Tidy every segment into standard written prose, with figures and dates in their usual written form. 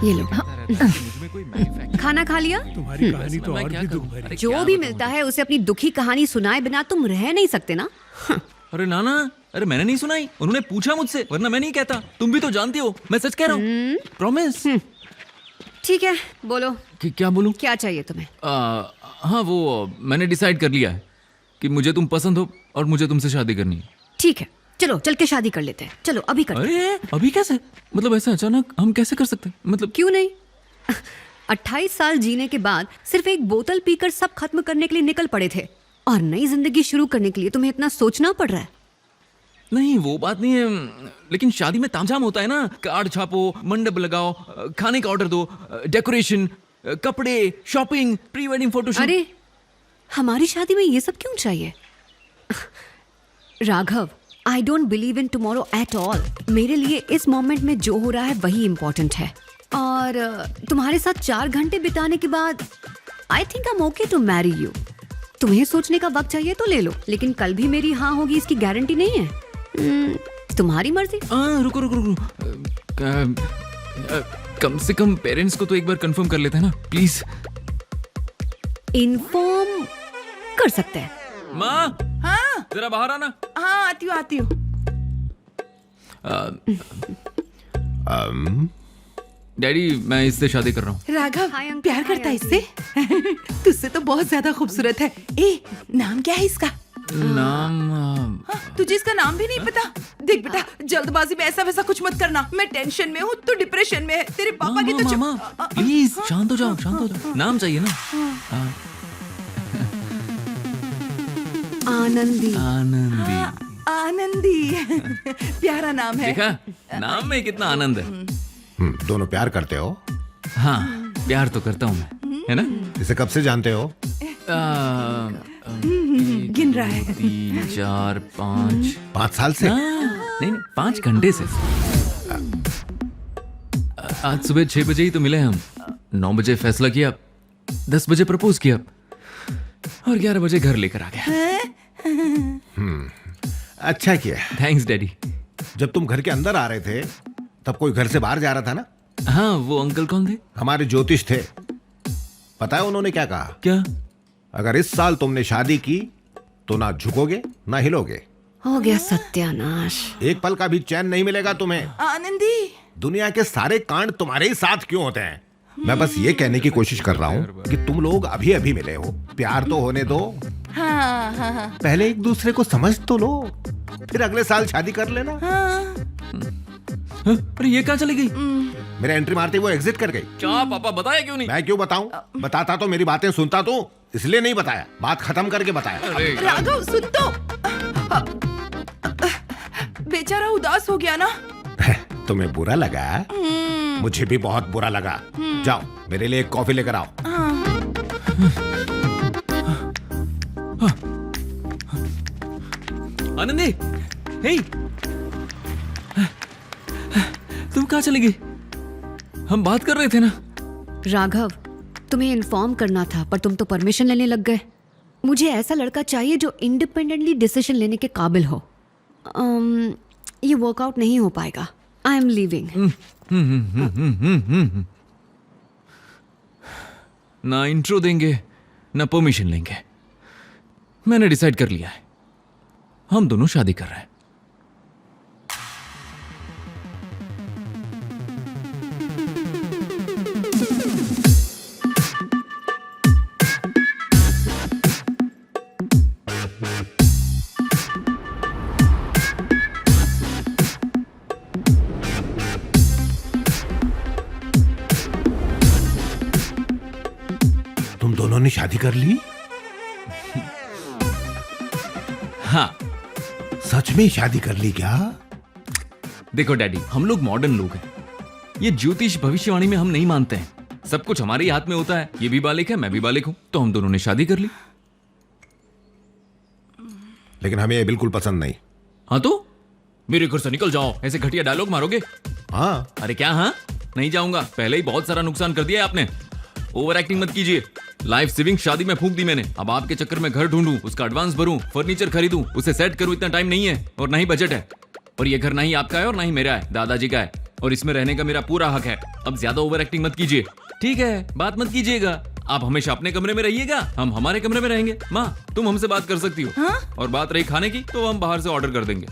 ये लो। खाना खा लिया? तुम्हारी कहानी तो और भी दुख भरी। जो भी मिलता है उसे अपनी दुखी कहानी सुनाए बिना तुम रह नहीं सकते ना। अरे नाना, अरे मैंने नहीं सुनाई, उन्होंने पूछा मुझसे, वरना मैं नहीं कहता। तुम भी तो जानती हो मैं सच कह रहा हूँ, प्रॉमिस। ठीक है, बोलो क्या बोलूं? क्या चाहिए तुम्हें? हाँ, वो मैंने डिसाइड कर लिया है कि मुझे तुम पसंद हो और मुझे तुमसे शादी करनी है। ठीक है, चलो चल के शादी कर लेते हैं। चलो अभी कर। अरे अभी कैसे? मतलब ऐसे अचानक हम कैसे कर सकते हैं? मतलब क्यों नहीं? 28 साल जीने के बाद सिर्फ एक बोतल पीकर सब खत्म करने के लिए निकल पड़े थे, और नई जिंदगी शुरू करने के लिए तुम्हें इतना सोचना पड़ रहा है? नहीं, वो बात नहीं है, लेकिन शादी में तामझाम होता है ना। कार्ड छापो, मंडप लगाओ, खाने का ऑर्डर दो, डेकोरेशन, कपड़े, शॉपिंग, प्री वेडिंग फोटोशूट। अरे हमारी शादी में ये सब क्यों चाहिए? Raghav, I don't believe in tomorrow at all. मेरे लिए इस मोमेंट में जो हो रहा है वही इम्पोर्टेंट है, और तुम्हारे साथ 4 घंटे बिताने के बाद I think I am okay to marry you. तुम्हें सोचने का वक्त चाहिए तो ले लो, लेकिन कल भी मेरी हाँ होगी इसकी गारंटी नहीं है। तुम्हारी मर्जी। रुको रुको रुको, कम से कम पेरेंट्स को तो एक बार कंफर्म कर लेते हैं ना, प्लीज। इन्फॉर्म कर सकते हैं। माँ, हाँ जरा बाहर आना। हाँ, आती हूँ। डैडी, मैं इससे शादी कर रहा हूँ। राघव हाय अंकल, प्यार हाय करता है इससे? तुझसे तो बहुत ज्यादा खूबसूरत है। ए, नाम क्या है इसका? नाम हाँ, तुझे इसका नाम भी नहीं पता? देख बेटा, जल्दबाजी में ऐसा वैसा कुछ मत करना। मैं टेंशन में हूँ, तू डिप्रेशन में है। तेरे पापा की तो मामा, प्लीज शांत हो जाओ, शांत हो जाओ। नाम चाहिए ना। आनंदी। आनंदी। आनंदी। प्यारा नाम है। देखा, नाम में कितना आनंद है। दोनों प्यार करते हो? हाँ, प्यार तो करता हूँ मैं, है ना? इसे कब से जानते हो? गिन रहा है। 3, 4, 5। 5 साल से? नहीं, 5 घंटे से। आज सुबह 6 बजे ही तो मिले हम। 9 बजे फैसला किया, 10 बजे प्रपोज किया, और 11 बजे घर लेकर आ गया। अच्छा किया। Thanks daddy. जब तुम घर के अंदर आ रहे थे तब कोई घर से बाहर जा रहा था ना? हाँ, वो अंकल कौन थे? हमारे ज्योतिष थे। पता है उन्होंने क्या कहा? क्या? अगर इस साल तुमने शादी की तो ना झुकोगे ना हिलोगे। हो गया सत्यानाश। एक पल का भी चैन नहीं मिलेगा तुम्हें। आनंदी, दुनिया के सारे कांड तुम्हारे ही साथ क्यों होते हैं? मैं बस ये कहने की कोशिश कर रहा हूँ कि तुम लोग अभी अभी मिले हो, प्यार तो होने दो। हाँ हाँ हाँ पहले एक दूसरे को समझ तो लो, फिर अगले साल शादी कर लेना। हाँ। अरे ये कहाँ चली गई? मेरे एंट्री मारते वो एग्जिट कर गई। क्या पापा, बताया क्यों नहीं? मैं क्यों बताऊं? बताता तो मेरी बातें सुनता तू, इसलिए नहीं बताया। बात खत्म करके बताया। अरे राघव सुन तो। बेचारा उदास हो गया ना। तुम्हें बुरा लगा? मुझे भी बहुत बुरा लगा। जाओ मेरे लिए एक कॉफी लेकर आओ। आनंदी, हे, तुम कहाँ चली गई? हम बात कर रहे थे ना। राघव, तुम्हें इन्फॉर्म करना था, पर तुम तो परमिशन लेने लग गए। मुझे ऐसा लड़का चाहिए जो इंडिपेंडेंटली डिसीजन लेने के काबिल हो। ये वर्कआउट नहीं हो पाएगा। I am leaving. ना इंट्रो देंगे ना परमिशन लेंगे। मैंने डिसाइड कर लिया है, हम दोनों शादी कर रहे हैं। तुम दोनों ने शादी कर ली? हाँ, सच में शादी कर ली क्या? देखो डैडी, हम लोग मॉडर्न लोग हैं। ये ज्योतिष भविष्यवाणी में हम नहीं मानते हैं। सब कुछ हमारे ही हाथ में होता है। ये भी बालिक है, मैं भी बालिक हूं, तो हम दोनों ने शादी कर ली। लेकिन हमें ये बिल्कुल पसंद नहीं। हाँ तो मेरे घर से निकल जाओ, ऐसे घटिया डायलॉग मारोगे? हाँ, अरे क्या हाँ? नहीं जाऊंगा, पहले ही बहुत सारा नुकसान कर दिया है आपने। ओवर एक्टिंग मत कीजिए। लाइफ सेविंग शादी में फूंक दी मैंने। अब आपके चक्कर में घर ढूंढूं, उसका एडवांस भरूं, फर्नीचर खरीदूं, उसे सेट करूं, इतना टाइम नहीं है और ना ही बजट है। और ये घर ना ही आपका है और ना ही मेरा है, दादाजी का है। और इसमें रहने का मेरा पूरा हक है। अब ज्यादा ओवर एक्टिंग मत कीजिए, ठीक है? बात मत कीजिएगा। आप हमेशा अपने कमरे में रहिएगा, हम हमारे कमरे में रहेंगे। माँ, तुम हमसे बात कर सकती हो। हाँ? और बात रही खाने की, तो हम बाहर से ऑर्डर कर देंगे।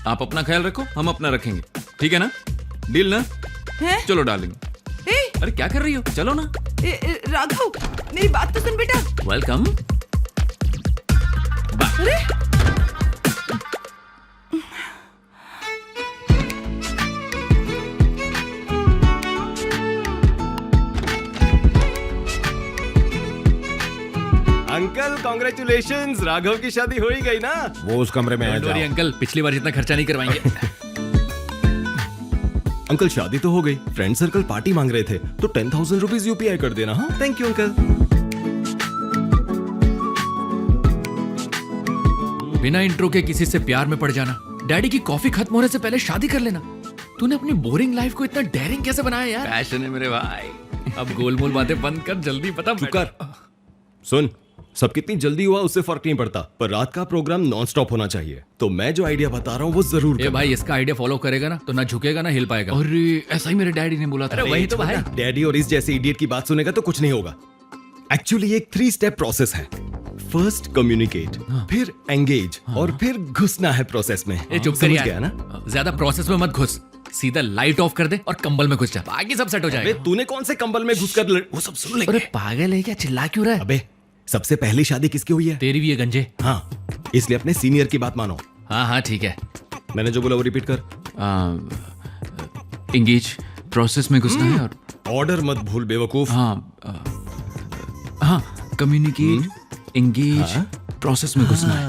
आप अपना ख्याल रखो, हम अपना रखेंगे, ठीक है ना? डील ना? है? चलो डार्लिंग। ए, अरे क्या कर रही हो? चलो ना। राघव, मेरी बात तो सुन बेटा। वेलकम। अरे अंकल कॉन्ग्रेचुलेशंस, राघव की शादी हो ही गई ना। वो उस कमरे में आ डोंट वरी जाओ। अंकल, पिछली बार जितना खर्चा नहीं करवाएंगे। अंकल शादी तो हो गई, फ्रेंड सर्कल पार्टी मांग रहे थे, तो 10,000 रुपीज यूपीआई कर देना। हाँ, थैंक यू अंकल। बिना इंट्रो के किसी से प्यार में पड़ जाना, डैडी की कॉफी खत्म होने से पहले शादी कर लेना। तूने अपनी बोरिंग लाइफ को इतना डेयरिंग कैसे बनाया यार? पैशन है मेरे भाई। अब गोलमोल बातें बंद कर, जल्दी बता। चुप कर। सुन, सब कितनी जल्दी हुआ उससे फर्क नहीं पड़ता, पर रात का प्रोग्राम नॉन स्टॉप होना चाहिए। तो मैं जो आइडिया बता रहा हूँ वो जरूर ए करना। भाई, इसका आइडिया फॉलो करेगा ना तो ना झुकेगा ना हिल पाएगा। और ऐसा ही मेरे डैडी ने बोला था। अरे वही तो भाई। डैडी और इस जैसे इडियट की बात सुनेगा तो कुछ नहीं होगा। एक्चुअली एक 3 स्टेप प्रोसेस है। फर्स्ट कम्युनिकेट, फिर एंगेज, और फिर घुसना है प्रोसेस में। ए चुप कर समझ यार, गया ना? ज्यादा प्रोसेस में मत घुस, सीधा लाइट ऑफ कर दे और कंबल में घुस जा, बाकी सब सेट हो अबे जाएगा। तूने कौन से कंबल में घुसकर वो सब सुन अरे लेंगे। पागल है क्या? चिल्ला क्यों रहा है? अबे सबसे पहली शादी किसकी हुई है? तेरी भी है गंजे। हाँ, इसलिए अपने सीनियर की बात मानो। हाँ हाँ ठीक है। मैंने जो बोला वो रिपीट कर। एंगेज, प्रोसेस में घुसना है। और ऑर्डर मत भूल बेवकूफ। हाँ, कम्युनिकेट, एंगेज, प्रोसेस में घुसना है।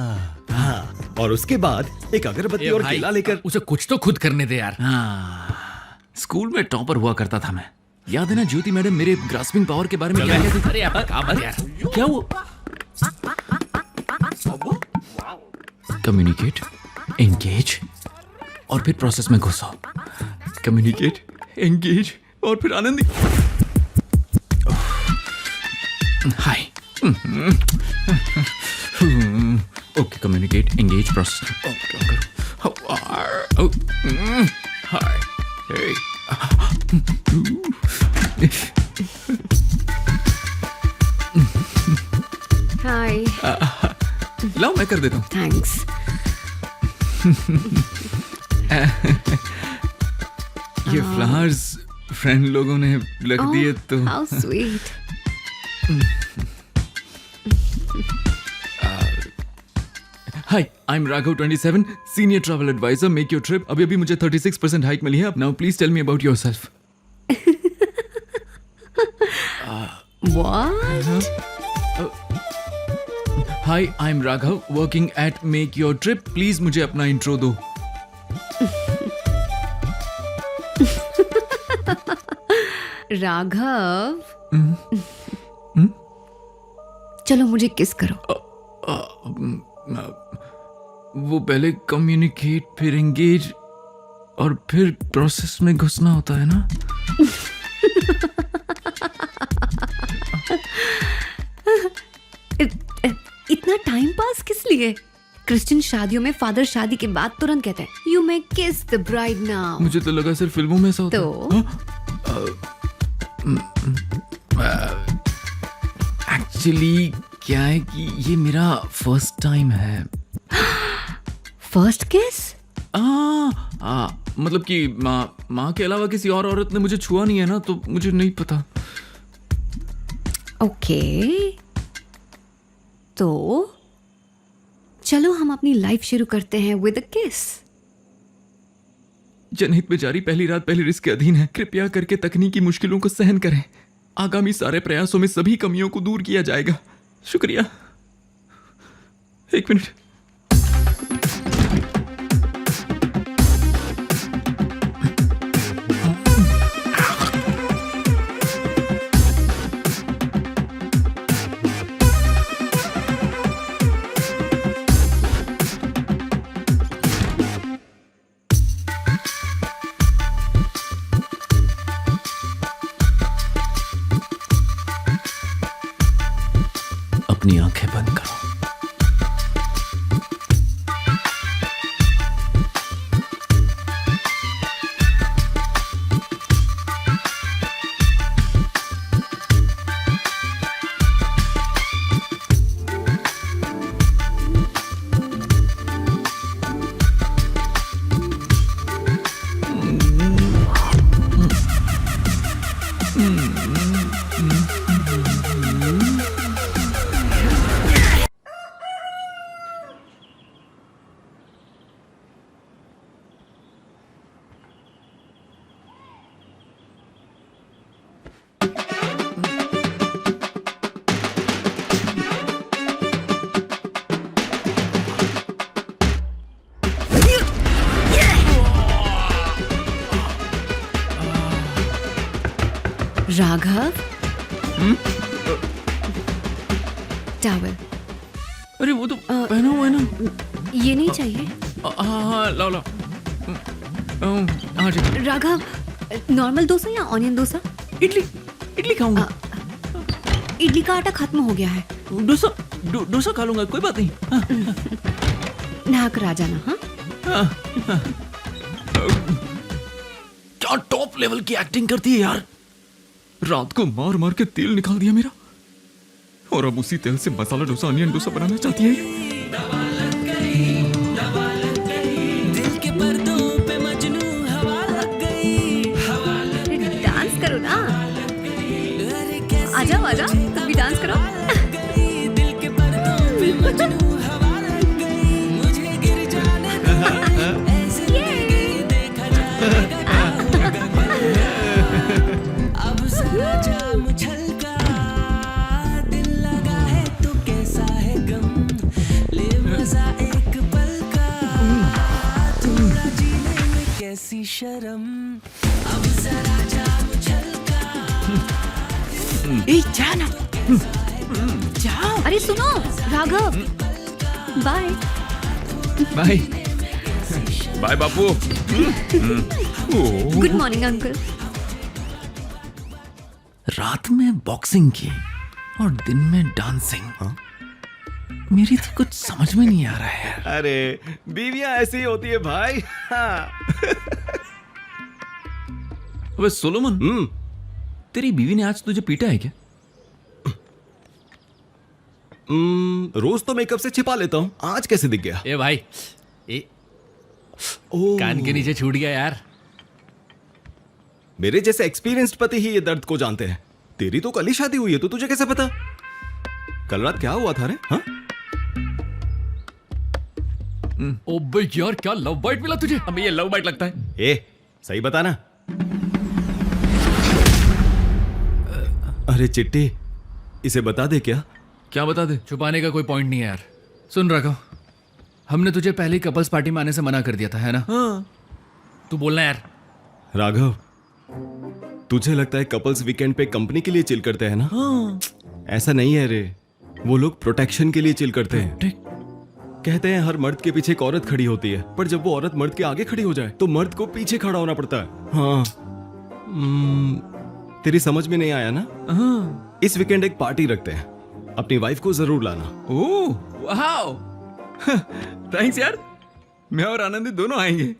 हाँ, और उसके बाद एक अगरबत्ती ए और भाई, केला लेकर। उसे कुछ तो खुद करने दे यार। हाँ, स्कूल में टॉपर हुआ करता था मैं। याद है ना ज्योति मैडम मेरे ग्रास्पिंग पावर के बारे में क्या कहती थी? अरे यार काम कर यार। क्या वो? कम्युनिकेट, एंगेज, और फिर प्रोसेस में घुसो। कम्युनिकेट, एंगेज, और फिर आनंदी। Hi. Okay, communicate, engage, process. Hi. Hey. Hi, लाओ मैं कर देता हूँ। थैंक्स। ये फ्लावर्स फ्रेंड लोगों ने रख दिए तो। How sweet. Hi, I am Raghav 27, senior travel advisor. Make Your Trip. अभी मुझे 36% हाइक मिली है। Now please tell me about yourself. What? Hi, I am Raghav, working at Make Your Trip. Please मुझे अपना इंट्रो दो। राघव, चलो मुझे किस करो। वो पहले कम्युनिकेट, फिर एंगेज, और फिर प्रोसेस में घुसना होता है ना? इतना टाइम पास किस लिए? क्रिश्चियन शादियों में फादर शादी के बाद तुरंत कहते हैं यू मे किस द ब्राइड नाउ। मुझे तो लगा सिर्फ फिल्मों में ऐसा होता तो? है। एक्चुअली क्या है कि ये मेरा फर्स्ट टाइम है। फर्स्ट किस? मतलब कि माँ के अलावा किसी और औरत ने मुझे छुआ नहीं है ना, तो मुझे नहीं पता। ओके, तो चलो हम अपनी लाइफ शुरू करते हैं विद अ किस। जनहित में जारी पहली रात पहली रिस्क के अधीन है। कृपया करके तकनीकी मुश्किलों को सहन करें। आगामी सारे प्रयासों में सभी कमियों को दूर किया जाएगा। शुक्रिया। एक मिनट। अपनी आंखें बंद करो। राघव, टॉवल। अरे वो तो पहना हुआ है ना। ये नहीं चाहिए हाँ लाओ लाओ। हाँ जी। राघव, नॉर्मल डोसा या ऑनियन डोसा? इडली इडली खाऊंगा। इडली का आटा खत्म हो गया है। डोसा खा लूंगा, कोई बात नहीं। हाँ, नहा कर आ जाना। हाँ, क्या टॉप लेवल की एक्टिंग करती है यार। रात को मार मार के तेल निकाल दिया मेरा, और अब उसी तेल से मसाला डोसा, ऑनियन डोसा बनाना चाहती है। डांस करो ना। आ जाओ आ जाओ, तुम भी डांस करो। जाना जाओ। अरे सुनो राघव, बाय। बाय बाय बापू। Good morning uncle. रात में बॉक्सिंग की और दिन में डांसिंग। मेरी तो कुछ समझ में नहीं आ रहा है यार। अरे बीवियां ऐसी ही होती है भाई। हाँ। अबे सोलोमन, तेरी बीवी ने आज तुझे पीटा है क्या? रोज तो मेकअप से छिपा लेता हूँ, आज कैसे दिख गया? ए भाई, ए ओह, कान के नीचे छूट गया यार। मेरे जैसे एक्सपीरियंस्ड पति ही ये दर्द को जानते हैं। तेरी तो कल ही शादी हुई है, तो तुझे कैसे पता? कल रात क्या हुआ था रे? हाँ? ओबे यार, क्या लव बाइट मिला तुझे? हमें ये लव बाइट लगता है। ए, सही बता ना। अरे चिट्टी, इसे बता दे क्या? क्या बता दे? छुपाने का कोई पॉइंट नहीं है यार। सुन राघव, हमने तुझे पहले ही कपल्स पार्टी में आने से मना कर दिया था, है ना? हाँ। तू बोलना यार। राघव, तुझे लगता है कपल्स वीकेंड पे कंपनी के लिए चिल करते हैं ना? हाँ। ऐसा नहीं है रे, वो लोग प्रोटेक्शन के लिए चिल करते हैं। कहते हैं हर मर्द के पीछे एक औरत खड़ी होती है, पर जब वो औरत मर्द के आगे खड़ी हो जाए तो मर्द को पीछे खड़ा होना पड़ता है। हाँ। तेरी समझ में नहीं आया ना? हाँ। इस वीकेंड एक पार्टी रखते हैं, अपनी वाइफ को जरूर लाना। Oh wow. थैंक्स यार, मैं और आनंदी दोनों आएंगे।